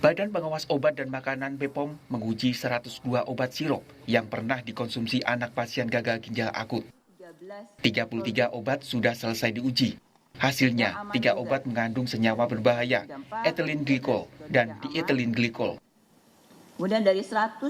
Badan Pengawas Obat dan Makanan BPOM menguji 102 obat sirup yang pernah dikonsumsi anak pasien gagal ginjal akut. 33 obat sudah selesai diuji. Hasilnya, 3 obat mengandung senyawa berbahaya, ethylene glycol dan diethylene glycol. Kemudian dari 102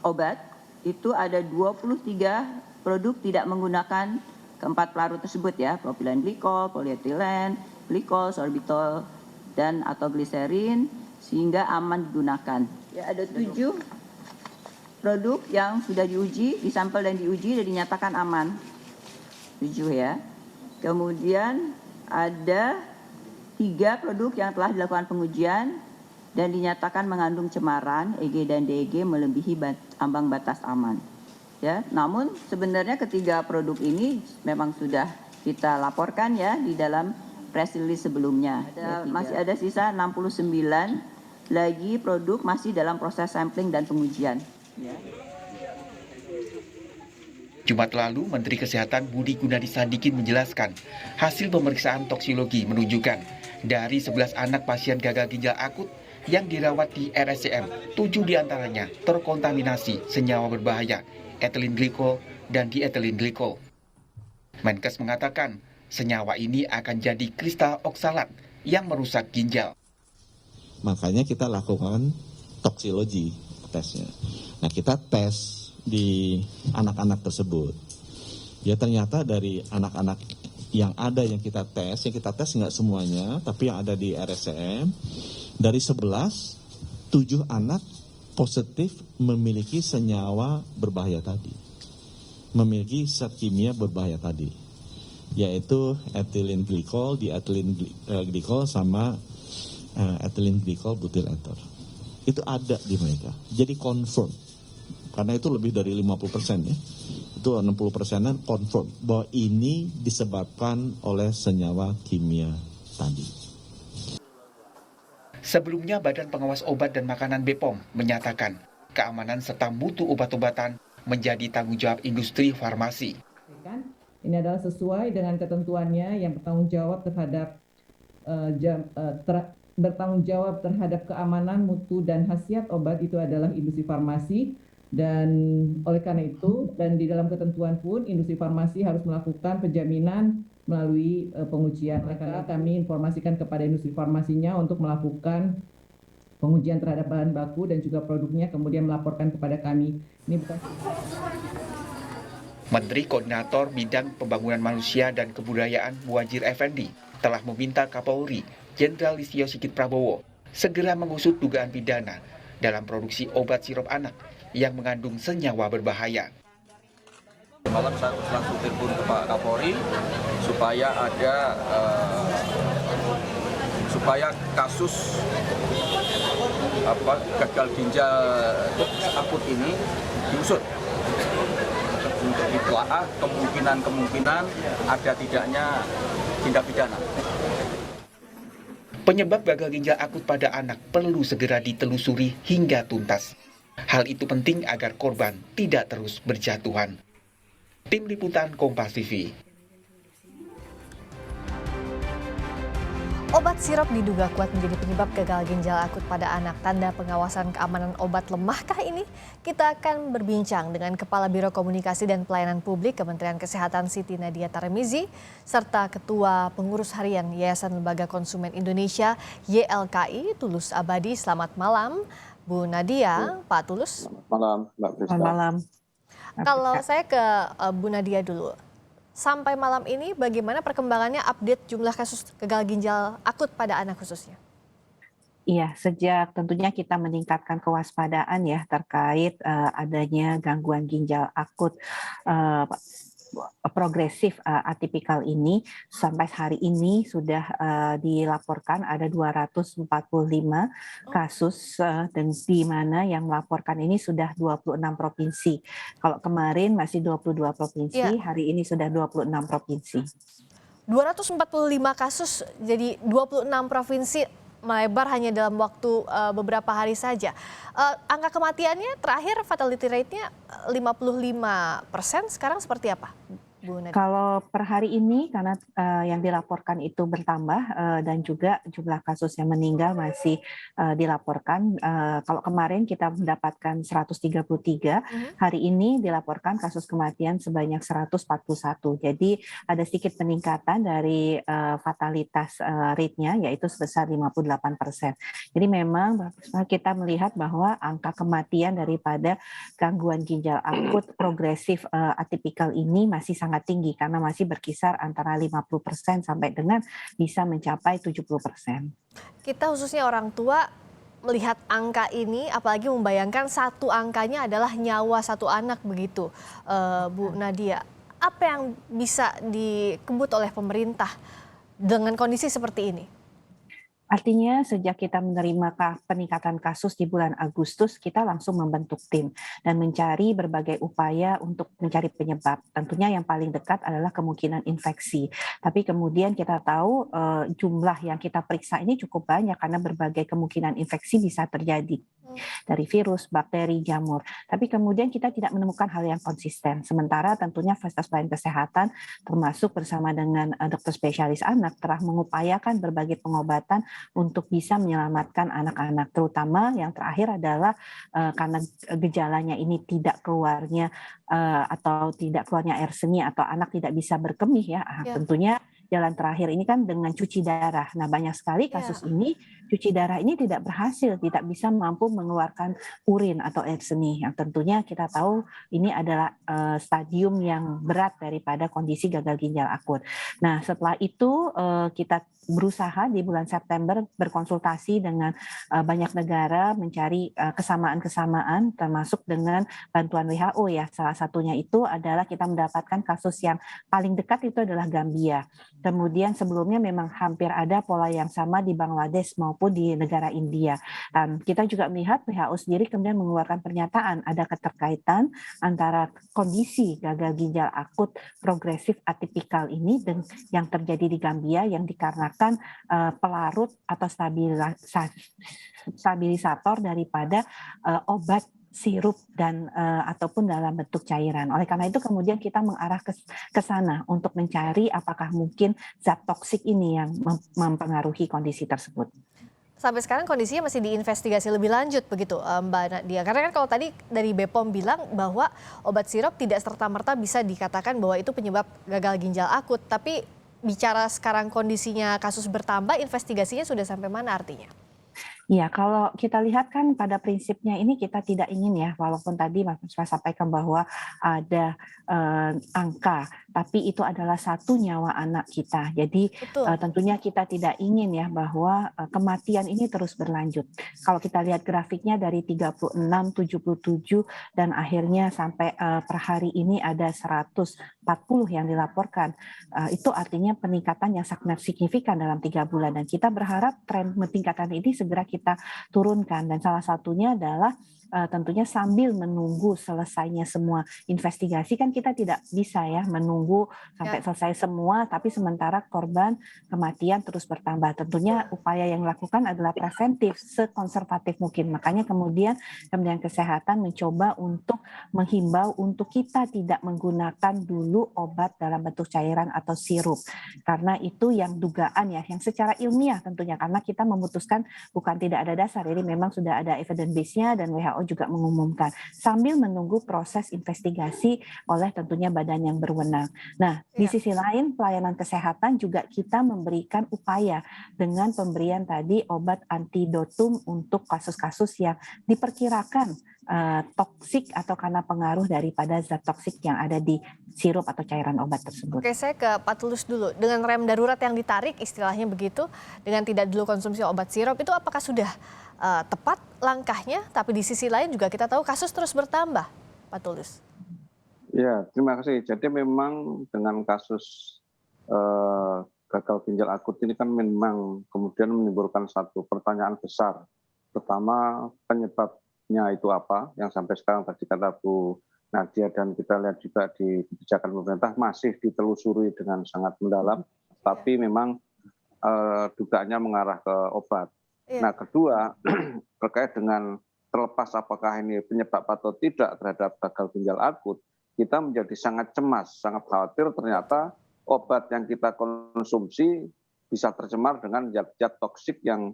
obat, itu ada 23 produk tidak menggunakan keempat pelarut tersebut ya, propilen glikol, polietilen, glikol, sorbitol, dan atau gliserin, sehingga aman digunakan. Ya, ada 7 produk yang sudah diuji, disampel dan diuji dan dinyatakan aman. 7 ya. Kemudian ada 3 produk yang telah dilakukan pengujian dan dinyatakan mengandung cemaran EG dan DEG melebihi ambang batas aman. Ya, namun sebenarnya ketiga produk ini memang sudah kita laporkan ya di dalam press release sebelumnya. Masih ada sisa 69 lagi produk masih dalam proses sampling dan pengujian. Ya. Jumat lalu, Menteri Kesehatan Budi Gunadi Sadikin menjelaskan, hasil pemeriksaan toksikologi menunjukkan dari 11 anak pasien gagal ginjal akut yang dirawat di RSCM, 7 diantaranya terkontaminasi senyawa berbahaya, ethylene glycol dan diethylene glycol. Menkes mengatakan, senyawa ini akan jadi kristal oksalat yang merusak ginjal. Makanya kita lakukan toksikologi tesnya. Nah, kita tes di anak-anak tersebut. Ya, ternyata dari anak-anak yang ada yang kita tes nggak semuanya, tapi yang ada di RSCM, dari 11, 7 anak positif memiliki senyawa berbahaya tadi. Memiliki zat kimia berbahaya tadi, yaitu ethylene glycol, diethylene glycol, sama ethylene glycol butyl ether. Itu ada di mereka. Jadi confirm. Karena itu lebih dari 50% ya. Itu 60%-an confirm bahwa ini disebabkan oleh senyawa kimia tadi. Sebelumnya, Badan Pengawas Obat dan Makanan BPOM menyatakan keamanan serta mutu obat-obatan menjadi tanggung jawab industri farmasi. Ini adalah sesuai dengan ketentuannya yang bertanggung jawab terhadap keamanan, mutu, dan khasiat obat itu adalah industri farmasi. Dan oleh karena itu, dan di dalam ketentuan pun, industri farmasi harus melakukan penjaminan melalui pengujian. Maka kami informasikan kepada industri farmasinya untuk melakukan pengujian terhadap bahan baku dan juga produknya, kemudian melaporkan kepada kami. Ini bukan... Menteri Koordinator Bidang Pembangunan Manusia dan Kebudayaan Muhadjir Effendi telah meminta Kapolri Jenderal Listio Sigit Prabowo segera mengusut dugaan pidana dalam produksi obat sirup anak yang mengandung senyawa berbahaya. Malam saya langsung telepon ke Pak Kapolri supaya kasus gagal ginjal akut ini diusut untuk ditelaah kemungkinan ada tidaknya tindak pidana. Penyebab gagal ginjal akut pada anak perlu segera ditelusuri hingga tuntas. Hal itu penting agar korban tidak terus berjatuhan. Tim Liputan Kompas TV. Obat sirup diduga kuat menjadi penyebab gagal ginjal akut pada anak. Tanda pengawasan keamanan obat lemahkah ini? Kita akan berbincang dengan Kepala Biro Komunikasi dan Pelayanan Publik Kementerian Kesehatan Siti Nadia Tarmizi serta Ketua Pengurus Harian Yayasan Lembaga Konsumen Indonesia YLKI Tulus Abadi. Selamat malam Bu Nadia, Pak Tulus. Selamat malam, Mbak Prista. Selamat malam. Kalau saya ke Bu Nadia dulu. Sampai malam ini bagaimana perkembangannya update jumlah kasus gagal ginjal akut pada anak khususnya? Iya, sejak tentunya kita meningkatkan kewaspadaan ya terkait adanya gangguan ginjal akut progresif atipikal ini, sampai hari ini sudah dilaporkan ada 245 kasus dan di mana yang melaporkan ini sudah 26 provinsi. Kalau kemarin masih 22 provinsi, hari ini sudah 26 provinsi. 245 kasus jadi 26 provinsi, melebar hanya dalam waktu beberapa hari saja. Angka kematiannya terakhir fatality rate-nya 55%, sekarang seperti apa? Bu Nadia? Kalau per hari ini karena yang dilaporkan itu bertambah dan juga jumlah kasus yang meninggal masih dilaporkan. Kalau kemarin kita mendapatkan 133, hari ini dilaporkan kasus kematian sebanyak 141. Jadi ada sedikit peningkatan dari fatalitas rate-nya yaitu sebesar 58%. Jadi memang kita melihat bahwa angka kematian daripada gangguan ginjal akut progresif atipikal ini masih sangat tinggi karena masih berkisar antara 50% sampai dengan bisa mencapai 70%. Kita khususnya orang tua melihat angka ini, apalagi membayangkan satu angkanya adalah nyawa satu anak begitu, Bu Nadia. Apa yang bisa dikebut oleh pemerintah dengan kondisi seperti ini? Artinya sejak kita menerima peningkatan kasus di bulan Agustus, kita langsung membentuk tim dan mencari berbagai upaya untuk mencari penyebab. Tentunya yang paling dekat adalah kemungkinan infeksi. Tapi kemudian kita tahu jumlah yang kita periksa ini cukup banyak karena berbagai kemungkinan infeksi bisa terjadi dari virus, bakteri, jamur. Tapi kemudian kita tidak menemukan hal yang konsisten. Sementara tentunya fasilitas pelayanan kesehatan termasuk bersama dengan dokter spesialis anak telah mengupayakan berbagai pengobatan untuk bisa menyelamatkan anak-anak, terutama yang terakhir adalah karena gejalanya ini tidak keluarnya atau tidak keluarnya air seni atau anak tidak bisa berkemih ya. Tentunya jalan terakhir ini kan dengan cuci darah. Nah, banyak sekali kasus ini cuci darah ini tidak berhasil, tidak bisa mampu mengeluarkan urin atau air seni. Yang tentunya kita tahu ini adalah stadium yang berat daripada kondisi gagal ginjal akut. Nah, setelah itu kita berusaha di bulan September berkonsultasi dengan banyak negara mencari kesamaan-kesamaan termasuk dengan bantuan WHO ya. Salah satunya itu adalah kita mendapatkan kasus yang paling dekat itu adalah Gambia. Kemudian sebelumnya memang hampir ada pola yang sama di Bangladesh maupun di negara India. Dan kita juga melihat WHO sendiri kemudian mengeluarkan pernyataan ada keterkaitan antara kondisi gagal ginjal akut progresif atipikal ini dan yang terjadi di Gambia yang dikarenakan pelarut atau stabilisator daripada obat sirup dan ataupun dalam bentuk cairan. Oleh karena itu kemudian kita mengarah ke sana untuk mencari apakah mungkin zat toksik ini yang mempengaruhi kondisi tersebut. Sampai sekarang kondisinya masih diinvestigasi lebih lanjut begitu Mbak Nadia. Karena kan kalau tadi dari BPOM bilang bahwa obat sirup tidak serta-merta bisa dikatakan bahwa itu penyebab gagal ginjal akut. Tapi bicara sekarang kondisinya kasus bertambah, investigasinya sudah sampai mana artinya? Ya, kalau kita lihat kan pada prinsipnya ini kita tidak ingin ya, walaupun tadi Mas Puspa sampaikan bahwa ada angka, tapi itu adalah satu nyawa anak kita. Jadi tentunya kita tidak ingin ya bahwa kematian ini terus berlanjut. Kalau kita lihat grafiknya dari 36, 77 dan akhirnya sampai per hari ini ada 140 yang dilaporkan. Itu artinya peningkatan yang sangat signifikan dalam 3 bulan dan kita berharap tren peningkatan ini segera kita turunkan dan salah satunya adalah tentunya sambil menunggu selesainya semua investigasi kan kita tidak bisa ya menunggu sampai selesai semua tapi sementara korban kematian terus bertambah. Tentunya upaya yang dilakukan adalah preventif sekonservatif mungkin. Makanya kemudian Kementerian Kesehatan mencoba untuk menghimbau untuk kita tidak menggunakan dulu obat dalam bentuk cairan atau sirup. Karena itu yang dugaan ya yang secara ilmiah tentunya karena kita memutuskan bukan tidak ada dasar. Jadi memang sudah ada evidence base-nya dan WHO juga mengumumkan sambil menunggu proses investigasi oleh tentunya badan yang berwenang. Nah, di sisi lain pelayanan kesehatan juga kita memberikan upaya dengan pemberian tadi obat antidotum untuk kasus-kasus yang diperkirakan toksik atau karena pengaruh daripada zat toksik yang ada di sirup atau cairan obat tersebut. Oke, saya ke Pak Tulus dulu. Dengan rem darurat yang ditarik istilahnya begitu, dengan tidak dulu konsumsi obat sirup itu apakah sudah tepat langkahnya? Tapi di sisi lain juga kita tahu kasus terus bertambah, Pak Tulus. Ya, terima kasih. Jadi memang dengan kasus gagal ginjal akut ini kan memang kemudian menimbulkan satu pertanyaan besar. Pertama, penyebabnya itu apa? Yang sampai sekarang tadi kata Bu Nadia dan kita lihat juga di kebijakan pemerintah masih ditelusuri dengan sangat mendalam. Tapi memang dugaannya mengarah ke obat. Nah, kedua, terkait dengan terlepas apakah ini penyebab atau tidak terhadap gagal ginjal akut, kita menjadi sangat cemas, sangat khawatir ternyata obat yang kita konsumsi bisa tercemar dengan zat-zat toksik yang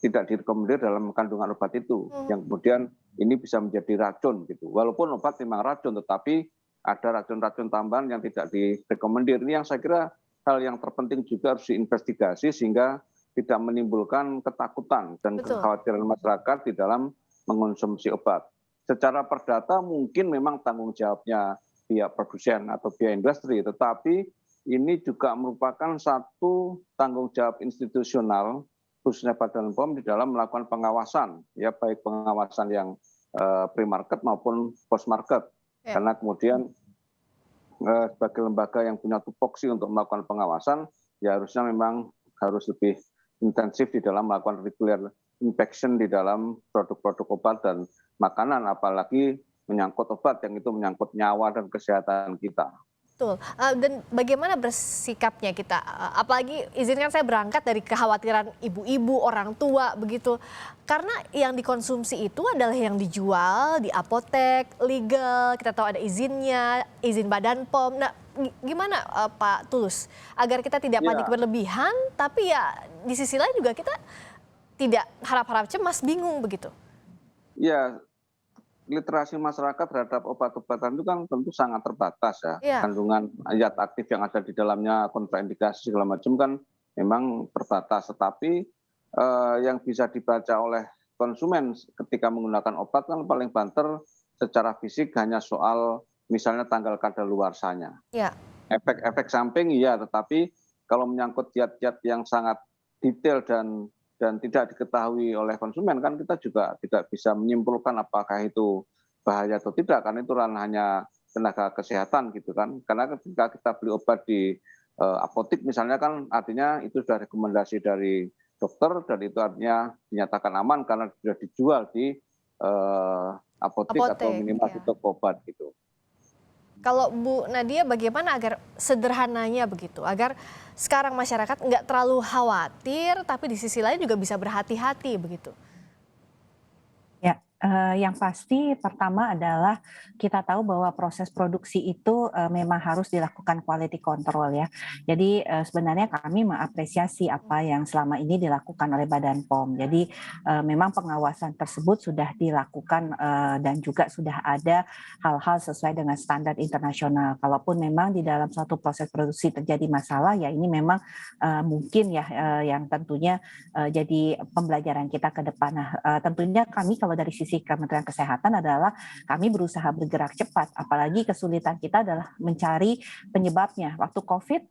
tidak direkomendasi dalam kandungan obat itu, yang kemudian ini bisa menjadi racun gitu. Walaupun obat memang racun, tetapi ada racun-racun tambahan yang tidak direkomendasi. Ini yang saya kira hal yang terpenting juga harus diinvestigasi sehingga tidak menimbulkan ketakutan dan kekhawatiran masyarakat di dalam mengonsumsi obat. Secara perdata mungkin memang tanggung jawabnya pihak produsen atau pihak industri, tetapi ini juga merupakan satu tanggung jawab institusional khususnya Badan POM di dalam melakukan pengawasan, ya baik pengawasan yang pre-market maupun post-market. Karena kemudian sebagai lembaga yang punya tupoksi untuk melakukan pengawasan, ya harusnya memang harus lebih intensif di dalam melakukan regular inspection di dalam produk-produk obat dan makanan, apalagi menyangkut obat yang itu menyangkut nyawa dan kesehatan kita. Betul. Dan bagaimana bersikapnya kita? Apalagi izinkan saya berangkat dari kekhawatiran ibu-ibu, orang tua begitu. Karena yang dikonsumsi itu adalah yang dijual di apotek, legal, kita tahu ada izinnya, izin Badan POM. Nah, gimana Pak Tulus? Agar kita tidak panik berlebihan, tapi ya di sisi lain juga kita tidak harap-harap cemas, bingung begitu. Ya, literasi masyarakat terhadap obat-obatan itu kan tentu sangat terbatas ya. Kandungan zat aktif yang ada di dalamnya, kontraindikasi segala macam kan memang terbatas. Tetapi yang bisa dibaca oleh konsumen ketika menggunakan obat kan paling banter secara fisik hanya soal misalnya tanggal kadaluarsanya. Efek-efek samping iya, tetapi kalau menyangkut zat-zat yang sangat detail dan tidak diketahui oleh konsumen kan kita juga tidak bisa menyimpulkan apakah itu bahaya atau tidak, karena itu ranahnya tenaga kesehatan gitu kan. Karena ketika kita beli obat di apotek misalnya kan artinya itu sudah rekomendasi dari dokter dan itu artinya dinyatakan aman karena sudah dijual di apotek atau minimal di toko obat gitu. Kalau Bu Nadia bagaimana agar sederhananya begitu, agar sekarang masyarakat nggak terlalu khawatir tapi di sisi lain juga bisa berhati-hati begitu? Ya, yang pasti pertama adalah kita tahu bahwa proses produksi itu memang harus dilakukan quality control ya. Jadi sebenarnya kami mengapresiasi apa yang selama ini dilakukan oleh Badan POM. Jadi memang pengawasan tersebut sudah dilakukan dan juga sudah ada hal-hal sesuai dengan standar internasional. Kalaupun memang di dalam suatu proses produksi terjadi masalah, ya ini memang mungkin ya yang tentunya jadi pembelajaran kita ke depan. Nah, tentunya kami kalau dari sisi Kementerian Kesehatan adalah kami berusaha bergerak cepat, apalagi kesulitan kita adalah mencari penyebabnya. Waktu COVID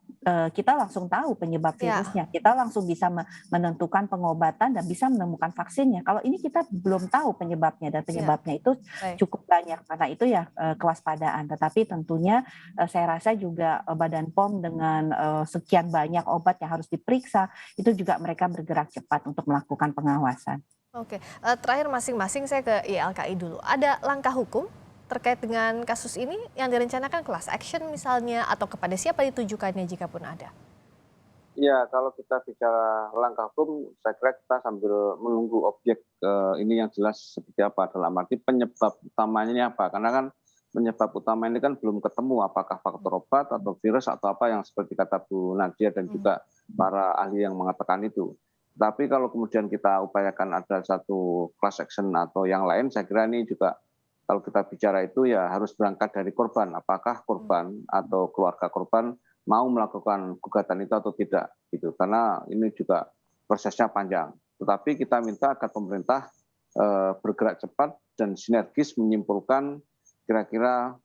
kita langsung tahu penyebab virusnya, kita langsung bisa menentukan pengobatan dan bisa menemukan vaksinnya. Kalau ini kita belum tahu penyebabnya dan penyebabnya itu cukup banyak, karena itu ya kewaspadaan. Tetapi tentunya saya rasa juga Badan POM dengan sekian banyak obat yang harus diperiksa, itu juga mereka bergerak cepat untuk melakukan pengawasan. Oke, terakhir masing-masing saya ke YLKI dulu. Ada langkah hukum terkait dengan kasus ini yang direncanakan class action misalnya atau kepada siapa ditujukannya jika pun ada? Ya, kalau kita bicara langkah hukum, saya kira kita sambil menunggu objek ini yang jelas seperti apa, dalam arti penyebab utamanya apa. Karena kan penyebab utama ini kan belum ketemu apakah faktor obat atau virus atau apa yang seperti kata Bu Nadia dan juga para ahli yang mengatakan itu. Tapi kalau kemudian kita upayakan ada satu class action atau yang lain, saya kira ini juga kalau kita bicara itu ya harus berangkat dari korban. Apakah korban atau keluarga korban mau melakukan gugatan itu atau tidak gitu. Karena ini juga prosesnya panjang. Tetapi kita minta agar pemerintah bergerak cepat dan sinergis menyimpulkan kira-kira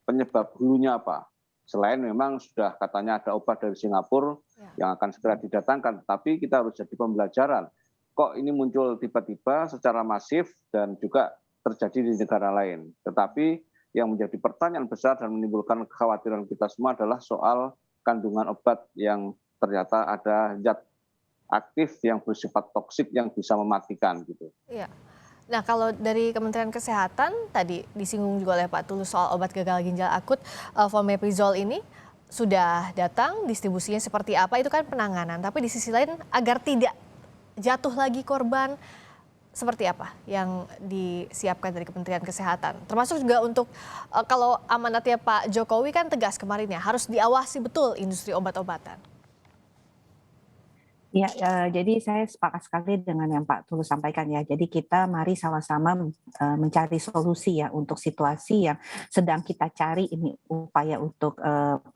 penyebab hulunya apa. Selain memang sudah katanya ada obat dari Singapura yang akan segera didatangkan, tapi kita harus jadi pembelajaran. Kok ini muncul tiba-tiba secara masif dan juga terjadi di negara lain. Tetapi yang menjadi pertanyaan besar dan menimbulkan kekhawatiran kita semua adalah soal kandungan obat yang ternyata ada zat aktif yang bersifat toksik yang bisa mematikan gitu. Iya. Nah, kalau dari Kementerian Kesehatan tadi disinggung juga oleh Pak Tulus soal obat gagal ginjal akut Fomepizol ini sudah datang, distribusinya seperti apa itu kan penanganan. Tapi di sisi lain agar tidak jatuh lagi korban, seperti apa yang disiapkan dari Kementerian Kesehatan? Termasuk juga untuk kalau amanatnya Pak Jokowi kan tegas kemarin ya, harus diawasi betul industri obat-obatan. Ya, jadi saya sepakat sekali dengan yang Pak Tulus sampaikan ya. Jadi kita mari sama-sama mencari solusi ya untuk situasi yang sedang kita cari ini upaya untuk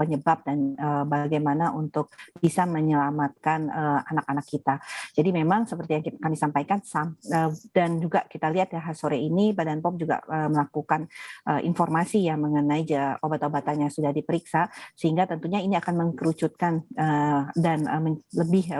penyebab dan bagaimana untuk bisa menyelamatkan anak-anak kita. Jadi memang seperti yang kami sampaikan dan juga kita lihat ya sore ini Badan POM juga melakukan informasi ya mengenai obat-obatan yang sudah diperiksa sehingga tentunya ini akan mengkerucutkan dan lebih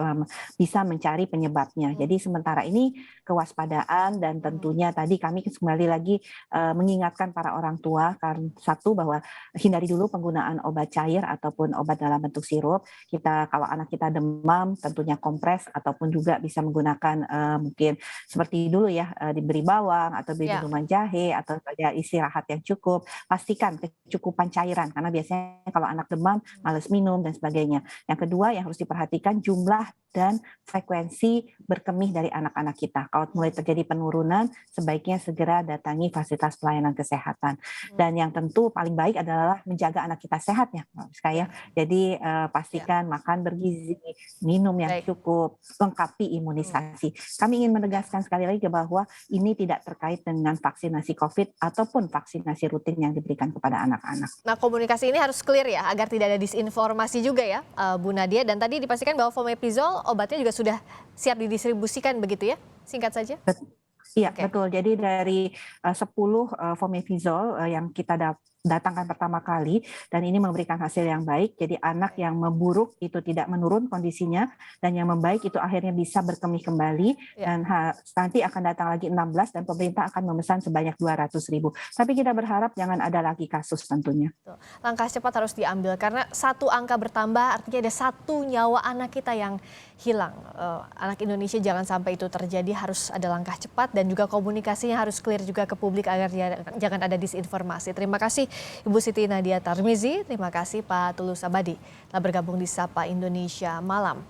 bisa mencari penyebabnya. Jadi sementara ini kewaspadaan dan tentunya tadi kami kembali lagi mengingatkan para orang tua karena satu bahwa hindari dulu penggunaan obat cair ataupun obat dalam bentuk sirup. Kita kalau anak kita demam tentunya kompres ataupun juga bisa menggunakan mungkin seperti dulu ya diberi bawang atau beri minuman jahe atau pada istirahat yang cukup. Pastikan kecukupan cairan karena biasanya kalau anak demam malas minum dan sebagainya. Yang kedua yang harus diperhatikan jumlah dan frekuensi berkemih dari anak-anak kita. Kalau mulai terjadi penurunan, sebaiknya segera datangi fasilitas pelayanan kesehatan. Dan yang tentu paling baik adalah menjaga anak kita sehat ya, Rizka. Jadi pastikan makan bergizi, minum yang cukup, lengkapi imunisasi. Kami ingin menegaskan sekali lagi bahwa ini tidak terkait dengan vaksinasi COVID ataupun vaksinasi rutin yang diberikan kepada anak-anak. Nah, komunikasi ini harus clear ya, agar tidak ada disinformasi juga ya, Bu Nadia. Dan tadi dipastikan bahwa fomepizol obatnya juga sudah siap didistribusikan begitu ya? Singkat saja. Iya, betul. Jadi dari 10 fomepizol yang kita datangkan pertama kali dan ini memberikan hasil yang baik. Jadi anak yang memburuk itu tidak menurun kondisinya dan yang membaik itu akhirnya bisa berkemih kembali dan nanti akan datang lagi 16 dan pemerintah akan memesan sebanyak 200.000. Tapi kita berharap jangan ada lagi kasus tentunya. Langkah cepat harus diambil karena satu angka bertambah artinya ada satu nyawa anak kita yang hilang. Anak Indonesia jangan sampai itu terjadi, harus ada langkah cepat dan juga komunikasinya harus clear juga ke publik agar jangan ada disinformasi. Terima kasih Ibu Siti Nadia Tarmizi, terima kasih Pak Tulus Abadi telah bergabung di Sapa Indonesia Malam.